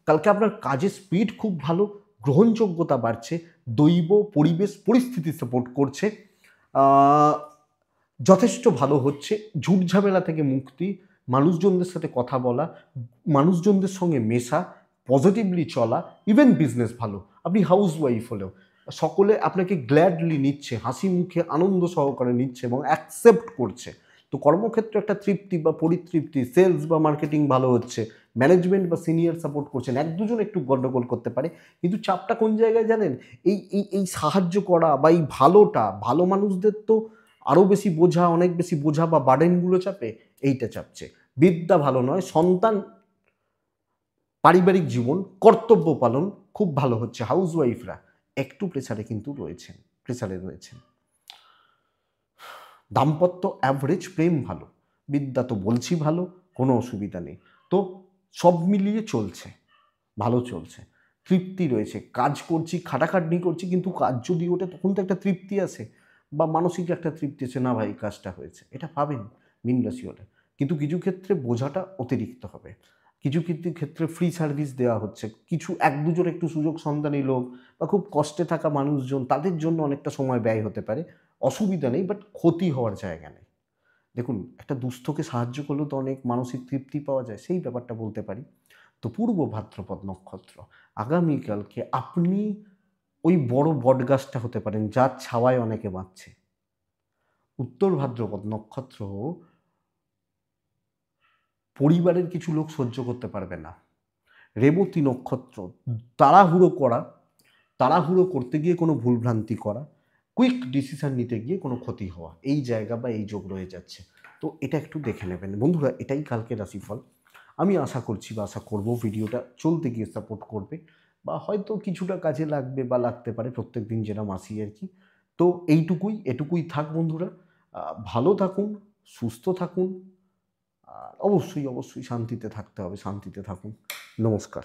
কালকে আপনার কাজের স্পিড খুব ভালো, গ্রহণযোগ্যতা বাড়ছে, দৈব পরিবেশ পরিস্থিতি সাপোর্ট করছে, যথেষ্ট ভালো হচ্ছে, ঝুট ঝামেলা থেকে মুক্তি, মানুষজনদের সাথে কথা বলা, মানুষজনদের সঙ্গে মেশা, পজিটিভলি চলা, ইভেন বিজনেস ভালো, আপনি হাউস ওয়াইফ হলেও সকলে আপনাকে গ্ল্যাডলি নিচ্ছে, হাসি মুখে আনন্দ সহকারে নিচ্ছে এবং অ্যাকসেপ্ট করছে। তো কর্মক্ষেত্রে একটা তৃপ্তি বা পরিতৃপ্তি, সেলস বা মার্কেটিং ভালো হচ্ছে, ম্যানেজমেন্ট বা সিনিয়র সাপোর্ট করছেন, এক দুজন একটু গন্ডগোল করতে পারে, কিন্তু চাপটা কোন জায়গায় জানেন? এই সাহায্য করা বা এই ভালোটা, ভালো মানুষদের তো আরও বেশি বোঝা, অনেক বেশি বোঝা বা বার্ডেনগুলো চাপে, এইটা চাপছে। বিদ্যা ভালো নয়, সন্তান, পারিবারিক জীবন, কর্তব্য পালন খুব ভালো হচ্ছে, হাউস ওয়াইফরা একটু প্রেসারে কিন্তু রয়েছেন, প্রেসারে রয়েছেন। দাম্পত্য অ্যাভারেজ, প্রেম ভালো, বিদ্যা তো বলছি ভালো, কোনো অসুবিধা নেই। তো সব মিলিয়ে চলছে, ভালো চলছে, তৃপ্তি রয়েছে, কাজ করছি, খাটাখাটনি করছি, কিন্তু কাজ যদি ওঠে তখন তো একটা তৃপ্তি আছে, বা মানসিক একটা তৃপ্তি আছে, না ভাই কাজটা হয়েছে, এটা পাবেন মীন রাশি হলে। কিন্তু কিছু ক্ষেত্রে বোঝাটা অতিরিক্ত হবে, কিছু ক্ষেত্রে ফ্রি সার্ভিস দেওয়া হচ্ছে, কিছু এক দুজন একটু সুযোগ সন্ধানী লোক বা খুব কষ্টে থাকা মানুষজন, তাদের জন্য অনেকটা সময় ব্যয় হতে পারে, অসুবিধা নেই, বাট ক্ষতি হওয়ার জায়গা নেই। দেখুন, একটা দুস্থকে সাহায্য করলেও তো অনেক মানসিক তৃপ্তি পাওয়া যায়, সেই ব্যাপারটা বলতে পারি। তো পূর্ব ভাদ্রপদ নক্ষত্র, আগামীকালকে আপনি ওই বড় বটগাছটা হতে পারেন যার ছাওয়ায় অনেকে বাঁচছে। উত্তর ভাদ্রপদ নক্ষত্র, পরিবারের কিছু লোক সহ্য করতে পারবে না। রেবতী নক্ষত্র, তাড়াহুড়ো করতে গিয়ে কোনো ভুলভ্রান্তি করা, কুইক ডিসিশন নিতে গিয়ে কোনো ক্ষতি হওয়া, এই জায়গা বা এই যোগ রয়ে যাচ্ছে। তো এটা একটু দেখে নেবেন বন্ধুরা, এটাই কালকে রাশিফল। আমি আশা করছি বা আশা করব ভিডিওটা চলতে গিয়ে সাপোর্ট করবে, বা হয়তো কিছুটা কাজে লাগবে বা লাগতে পারে, প্রত্যেক দিন যেরকম আসি আর কি। তো এটুকুই থাক বন্ধুরা, ভালো থাকুন, সুস্থ থাকুন, আর অবশ্যই অবশ্যই শান্তিতে থাকতে হবে, শান্তিতে থাকুন। নমস্কার।